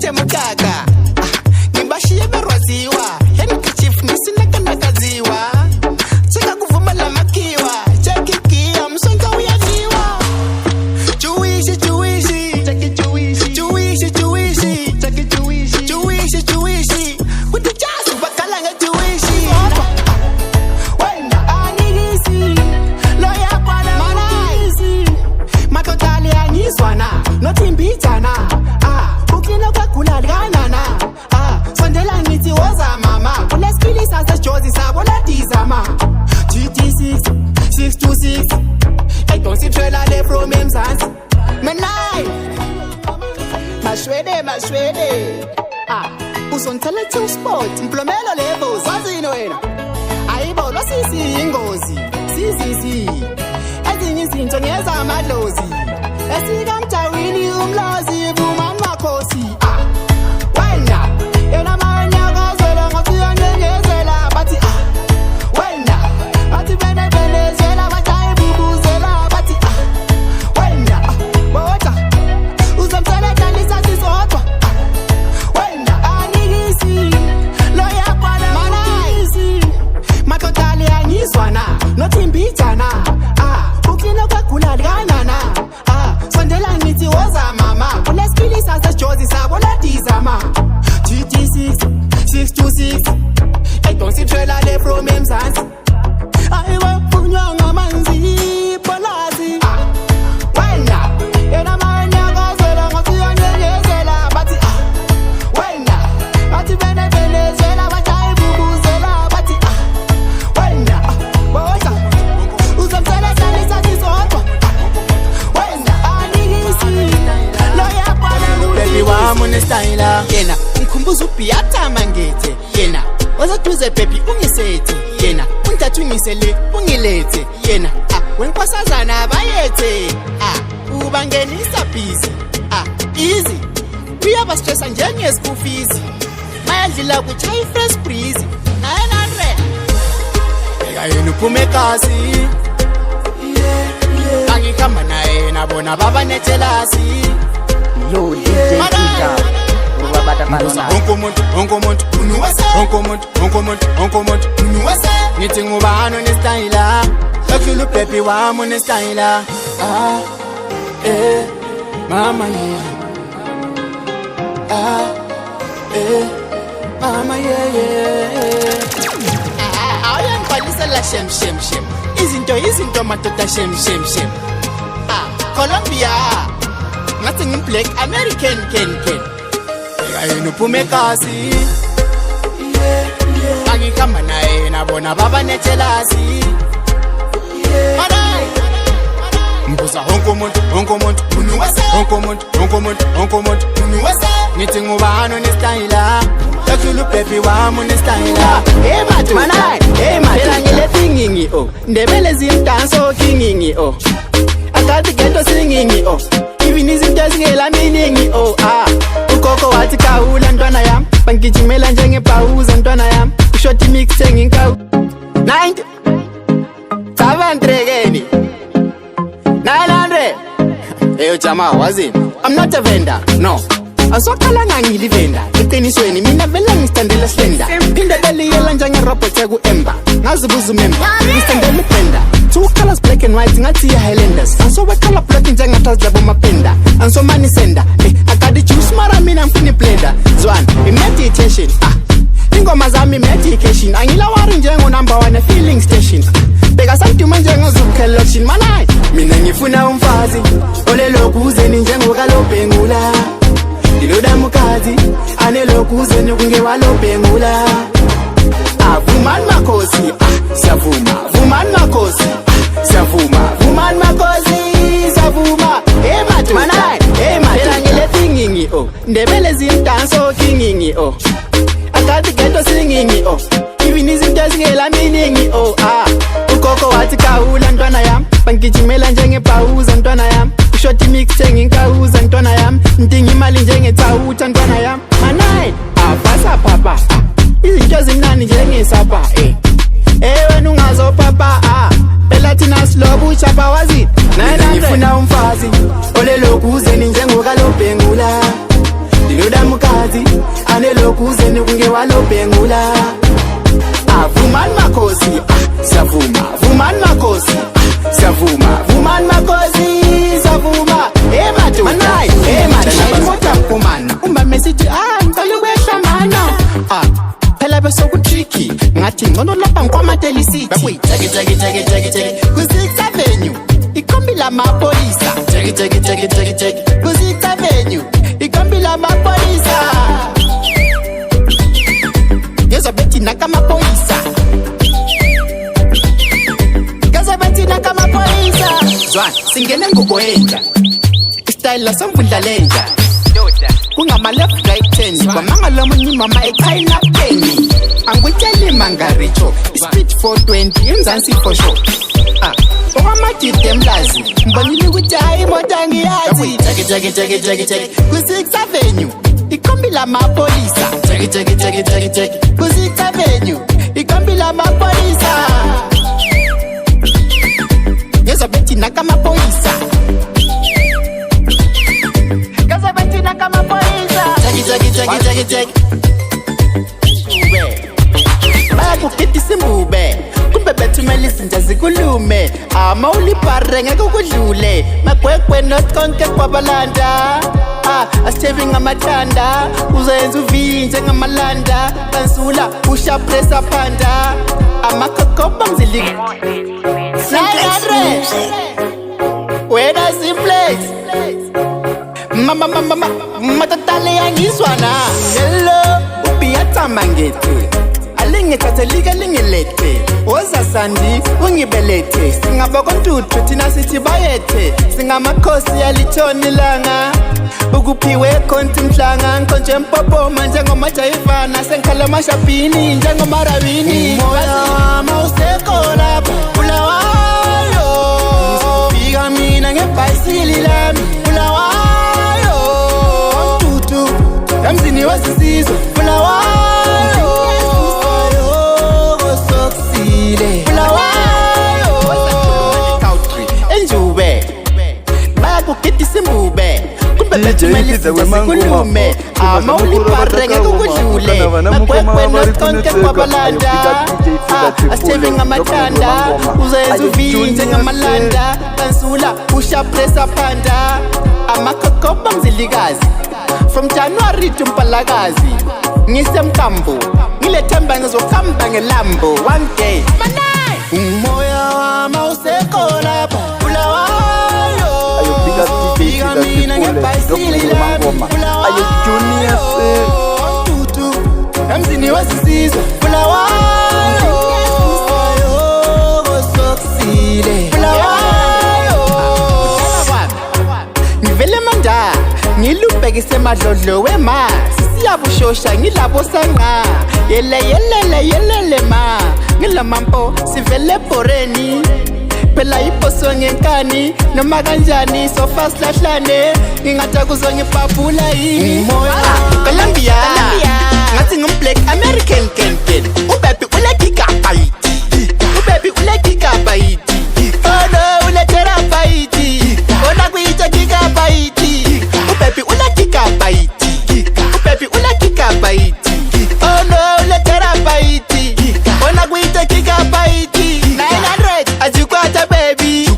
Nipete mukaka Nimbashie merwaziwa Heni kichifu nisina kanakaziwa Chika kuvuma la makiwa Chakikia msonga uyajiwa Chuishi Chaki chuishi Chaki chuishi Kutichasu bakalanga chuishi Wenda anigisi Loya kwa na manaizi Makotali anyiswana Notimbitana Ukino kwa kulalganana Sondela niti waza mama Ule skili sasa chozi sabo la tizama GT6 626 I don't see trailer there from Mzansi MA9NINE Mashwede Usontele to sport Mplomelo levels Wazino wena Aibo lo sisi ingozi Sisi Ezinyi zinto ngeza amadlozi Esika mtawini umlozi Buman makosi Wenda Yena manya gazela Ngasiya nyengezela Bati Wenda Bati bene zela Batai bubuzela Bati Wenda Bota Uzamtele kanisa sisotwa Wenda Anigisi Loya kwa na manaizi Makotali anyiswana Notimbitana Ukino kwa kulalganana Sondela niti waza mama Ule skili sasa chozi sabo la tizama GT6 626 I don't see trailer there from Mzansi Aiwa punyanga manzi Polazi Wenda Yena manya gazela Ngasiya nyengezela Bati Wenda Bati bene zela Batai bubuzela Bati Wenda Bota Uzamtele kanisa sisotwa Wenda Anigisi Loya kwa na Baby wamune styler Yena Mkumbuzu piyata mangete Yena Wazaduze baby ungisete Yena Untatu ngisele ungilete Yena Wenkwasazana bayete Ubangenisa busy Easy Uyaba stressa njenge school fees Mayadlila kuchayi fresh breeze 900 Ega yenu pume kasi Angikamba naye nabona baba netelasi Yo DJ Tika Ubabata Palona Onkomuntu Unuwase Onkomuntu Unuwase Niti ngubano ne styler Kakulu baby wamune styler Mama yeah Mama yeah Awuyangiqalisa la shem Izinto madoda shem Colombia Ngathi ngim-black American ken Ega yenu pume kasi Angikamba naye nabona baba netelasi Mbuza onkomuntu Unuwase Unuwase Niti ngubano ne styler Kakulu baby wamune styler Hey matu Phela ngile thingingi Ndebele zimdanso kingingi Akati ghetto singing Even izinto ezingela meaning Ugogo wathi kawula ntwana yam Bangijimela njengebhawuza ntwana yam Ushoti mix ngikawu 90 700 900 Eyo jama wazini I'm not a vendor no Asokhala ngangili vendor eqinisweni mina vela ngistandela slender Phinde beliyela njengerobot eku-Ember ngazibuza umember ngistandela uBrenda 2 colors black and white ngathi Highlanders ansowe color block njengathi labo mapenda ansomani sender I got the juice mara mina ngifuni blender Zwan meditation ingoma zami medication angilawari njengo number 1 feeling station Beka santima njengozukhe lotion manai mina ngifuna umfazi olelokuzeni njengokalobhengula Diloda mukazi anelokuzeni kungewalobhengula Vuman makosi siyavuma Vuman makosi siyavuma Vuman makosi siyavuma Hey matu Phela ngile thingingi Ndebele zimdanso kingingi Akati ghetto singing Even izinto ezingela meaning Ugogo wathi kawula ntwana yam Bangijimela njengebhawuza ntwana yam Ushoti mix ngikawuza ntwana yam Ndinga imali njengethawutha ntwana yam MA9NINE Afasa papa Izinto ezimnandi njengesapha wena ungazopapa Phela thina silobu uchapa wazini 900 ngifuna umfazi olelokuzeni njengokalobhengula Diloda mukazi kuzeni kungewalobhengula. Vumani makhosi, siyavuma. Vumani makhosi, siyavuma. Vumani makhosi, siyavuma. Madoda, madoda imoda kumana. Umba message ngicela ukwehla mana. Phela bese kutricky. Ngathi ngcono lapha ngkwamateli city. Wait, take. Ku-6th Avenue, ikombi lamapolisa. Take. Ku-6th Avenue, ikombi lamapolisa. Ngezobethi nakamapolisa. Zwana, singene ngubo entsha. Style la somvundla lenja. Kungama left right turn. Kwamangalo munye mama ekhayina penny. Angutsheli mangaricho. Speed 420 emzansi for sure. Okwamajide emlazi. Mbonile ukuthi hayi imoto ngiyazi. Take. Ku-6th Avenue, ikombi lamapolisa. Take. Ku-6th Avenue, ikombi lamapolisa. Ngezobethi nakamapolisa. Take. Bayakukitisa imbube. Kumbe bethumela izinja zikulume. Mawulibhare ngeke ukudlule. Magwegwe not konke kwabalanda. Asithembi ngamathanda. Uzayenza uvinje ngamalanda. Kansula usha pressa phanda. Amakhokhomba ngizilika. 900. Wena simplex. Mama matatale yangizwana. Hello ubiyatama ngete. Alinge katolika lingelete. Oza sandi ungibelethe. Singaboko ntuthu thina sithi bayethe. Singamakhosi yalithoni langa. Ukuphiwe konti mhlanga. Nkonje mpopoma njengomajayivana. Senkhala mashapini njengomarabini. Moya wama useko lapha. Bulawayo. Fika mina ngebhayisili lami. Bulawayo. Mtutu emzini wasisizwe. Bulawayo. Soksile. Bulawayo. Enjube. Bayakukitisa imbube. Kumbe bethumela izinja zikulume. Mawulibhare ngeke ukudlule. Magwegwe not konke kwabalanda. Asithembi ngamathanda. Uzayenza uvinje ngamalanda. Kansula usha pressa phanda. Amakhokhomba ngizilikazi. From January to Mpalakazi. Ngisemkambo. Ngilethemba ngizohamba ngelambo one day. Umoya wama useko lapha. Bulawayo. Fika mina ngebhayisili lami. Bulawayo. Mtutu emzini wasisizwe. Bulawayo. Soksile. Bulawayo. Ngivele manda. Ngilubhekise madlodlo wema. Siyabushosha ngilabo sanga. Yelele ma. Ngilamampo sivele boreni. Phela iposo ngenkani noma kanjani so fast lahlane. Ngingathi kuzongibhabhula yini. Moya Colombia. Ngathi ngumblack American kid. Ubaby ule gigabyte. Ubaby ule gigabyte. Oh no ule terabyte. Ona kuita gigabyte. Ubaby ule gigabyte. Ubaby ule gigabyte. Oh no ule terabyte. Ona kuita gigabyte. 900 ajukwata baby.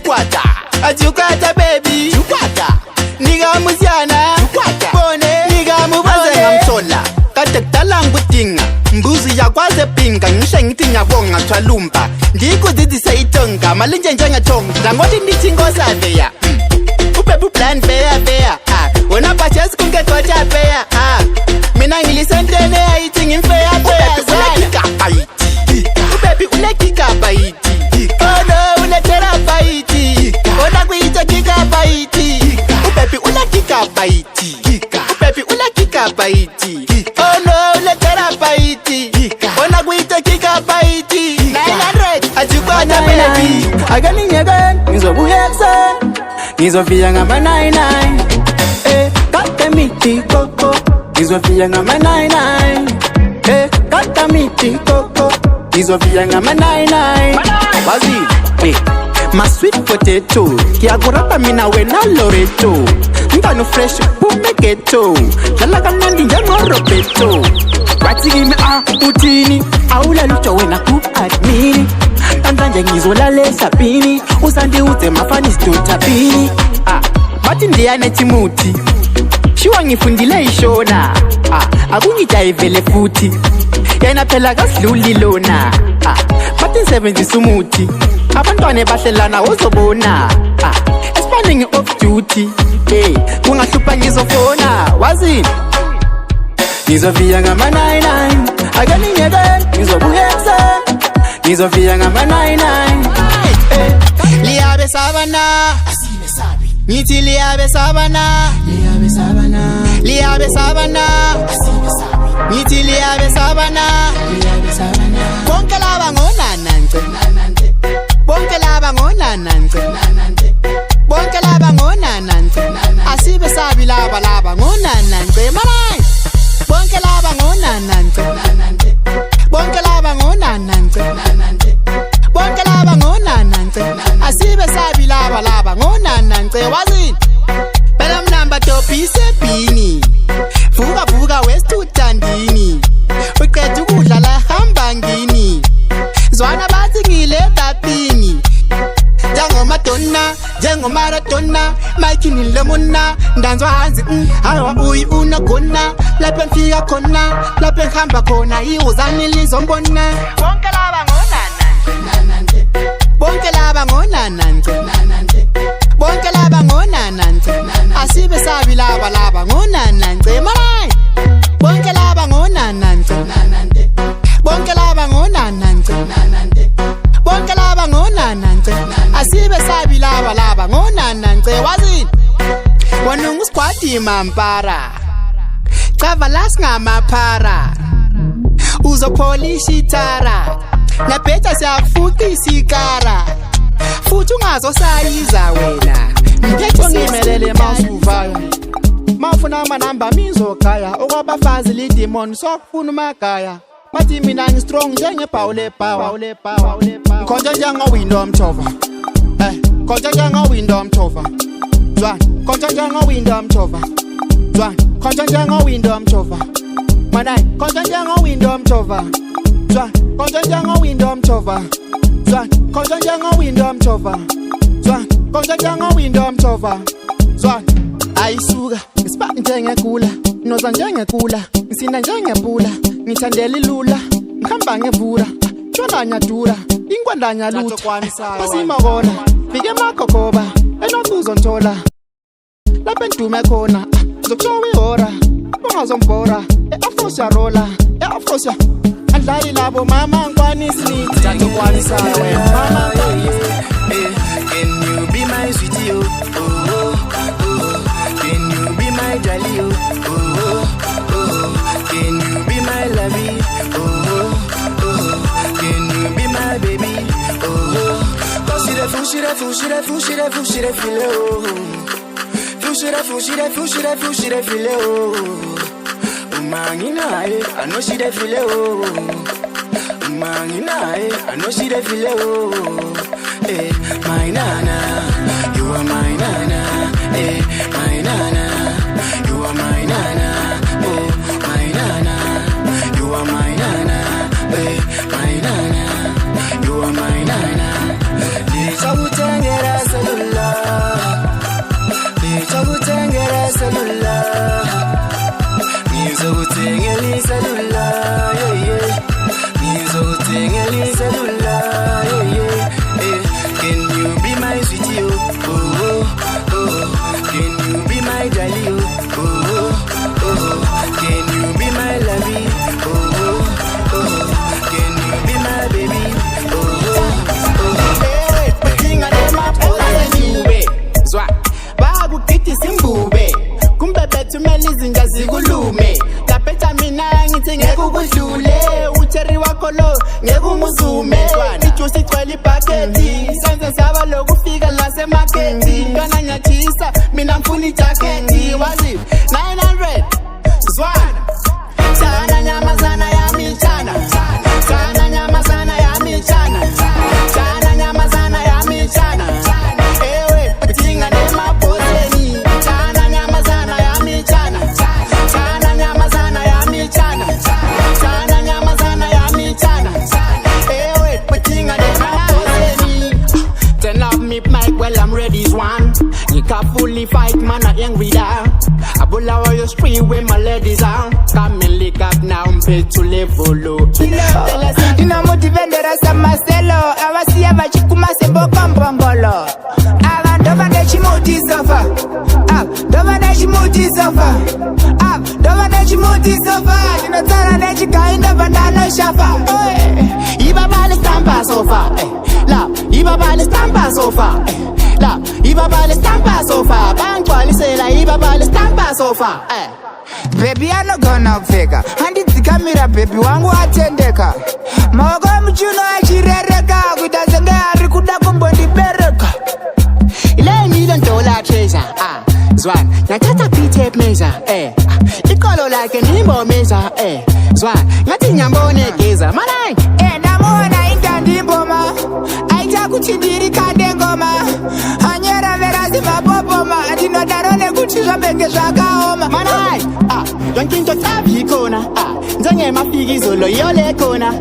Ajukwata baby. Niga muziana. Bone niga mubone ngamthola. Kade kudala ngudinga. Mbuzi yakwaze pinga ngisho ngithi ngiyabonga thwalumba. Ngikuzidise itonga malinje njengathonga. Ngothi nithi ngosaveya. Ubaby blind bear. Wona purchase kunke kwacha bear. Mina ngilisentene ayithi ngimfeya bear. Ubaby ule gigabyte. Oh no ule terabyte. Ona kuita gigabyte. Ubaby ule gigabyte. Ubaby ule gigabyte. Oh no ule terabyte. Ona kuita gigabyte. 900 ajukwata baby. Again ngizobuya ekuseni. Ngizofika ngama-9-9. Kade mithi koko. Ngizofika ngama-9-9. Kade mithi koko. Ngizofika ngama-9-9. Wazile my sweet potato. Kiyakurapa mina wena Loreto. Ngano fresh pume ghetto. Dlala kamnandi njengorobeto. wathi kimi uthini awulala ujo wena ku-admini namhlanje ngizolala ehlabhini usandi uze mafana isidothabhini bathi ndiyanechimuthi shiwa ngifundile ishona akungijayivele futhi yena phela kasidluli lona bathi nisebenzisa umuthi abantwane bahlelana uzobona esibaningi off duty kungahlupha ngizofona wazini ngizofika ngama-9-9 akaninyekeni ngizobuya ekuseni ngizofika ngama-9-9 liyabe sabana ngithi liyabe sabana liyabe sabana ngithi liyabe sabana bonke laba ngonanance bonke laba ngonanance bonke laba ngonanance asibe sabi laba ngonanance malay bonke laba ngonanance bonke laba ngonanance bonke laba ngonanance asibe sabi laba ngonanance wazini phela mnamba topise bini vuka wesithandini uqeda ukudla la hamba ngini zwana bathi ngile tapini njengomaradona maikini lemona ndanzwa hanzi hawa uyi unagona lapha ngifika khona lapha ngihamba khona iwuzani lizombona bonke laba ngonanance bonke laba ngonanance bonke laba ngonanance asibe sabi laba ngonanance malay bonke laba ngonanance bonke laba ngonanance bonke laba ngonanance asibe sabi laba ngonanance wazini wanungu squad mampara chava lasingamaphara uzopolish itara naphetha siyafuta isikara futhi ungazosayiza wena mphetho ngimelele mawusuvayo mawufuna amanamba mizogaya okwabafazi lidemon sokufuna umagaya bathi mina ngistrong njengebhawule power ngikhonje njengowindow mthova khonje njengowindow mthova zwa khonje njengowindow mthova zwa khonje njengowindow mthova manai khonje njengowindow mthova zwa khonje njengowindow mthova zwa khonje njengowindow mthova zwa khonje njengowindow mthova zwa ayisuka isipati njengekula noza njengekula ngisina njengepula ngithandela ilula ngihamba ngevura tshona nyadura inkwandanya lutho basimabona fike emakhokoba enobuzo nthola lapha endume khona zokushowa ihora ungazombora e-afrosia rola e-afrosia andlali labo mama ngikwanisi nithi tatokwanisa wena mama can you be my sweetie oh can you be my jolly oh can you be my lovey oh can you be my baby cause she the feel oh I know she the feel oh I know she the feel oh hey, my nana, you are my nana. Hey, my nana, you are my nana. Oh, my nana, you are my nana. Hey, my nana, you are my nana. Nichakutengera cellular, nichakutengera cellular, nichakutengera cellular, yeah yeah, nichakutengera cellular, yeah yeah. Can you be my sweetie oh can you be my jolly oh can you be my lovey oh can you be my baby batinga nemapola niwe zwa bakukithi simbube kumbe bethumela izinja zikulume laphetha mina ngithi ngeke ukudlule ucherry wakho lo ngeke umuzume ijuice igcwele ibhaketi senze saba lokufika la semarkethi kana nyachisa mina ngifuna ijaketi wazi 900 zwana sana nyamazana yami chana sana nyamazana yami chana sana nyamazana yami chana ewe batinga nemapoteni sana nyamazana yami chana sana nyamazana yami chana the street with my ladies on. Come and lick up now, pay to level low. Ina motivendera sa Marcelo, abasiya bachikuma sebo kampongolo. Dova de chimuti sofa, dova de chimuti sofa, dova de chimuti sofa. Ina tara de chikainda bandano shafa. Iba bale stampa sofa, la. Iba bale stampa sofa, la. Iba bale stampa sofa. Bankwali say la. Iba bale stampa sofa, Baby anogona kupfeka handidzikamira baby wangu atendeka maoko emuchuno achirereka kuita senge ari kuda kumbondibereka ile nilo ndola treasure zwan nathatha p-tape measure ikolo like ndimbo measure zwan ngathi nyambone geza manai ndamona intandimboma aita kuti ndiri kande ngoma anyera verasi mapopoma ndinodarone kuti zvabenge zvakaoma manai yonke into tabi ikhona njengemafikizo lo yole khona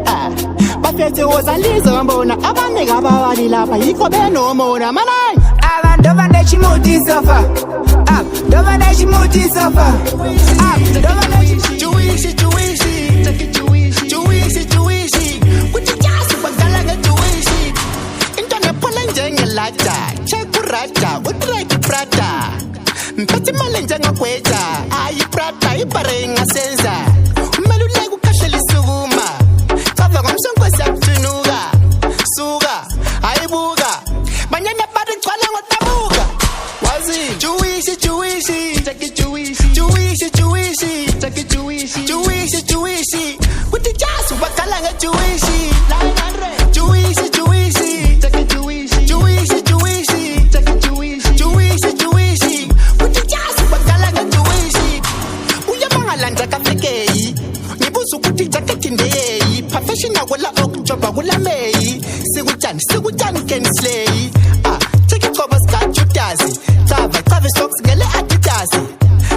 bafethe wozalizo mbona abanika abawali lapha yikho benomona manai dova de chimuti sofa, dova de chimuti sofa, dova de Jewishy, take it Jewishy. With the jazz, but galaga Jewishy. into nepola njengelata chekurata utreki prata mpati male njengakweta ayiprata iparenga senza umeluleke ukhahlele isukuma kava ngomsonkosi akutunuka suka ayibuka banyana bathi ngcwala ngotabuka wazi Jewishy, take it Jewishy, take it Jewishy. with the jazz ubakala ngejewishi Jewishy, take it Jewishy, take it Jewishy. with the jazz ubakala ngejewishi uyamangala njakafikeyi ngibuza ukuthi jacket ndeyi professional wala okujoba kula meyi sikutshani can slay take it cover skat jutazi chava socks ngele adidas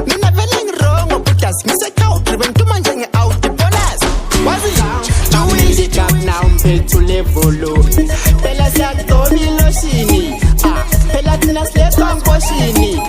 mina vele ngirong obutas ngisekhawudri bengituma njenge-out bonus wazi Jewish club now mphethu level phela siyagcoba iloshini phela thina siletha nkoshini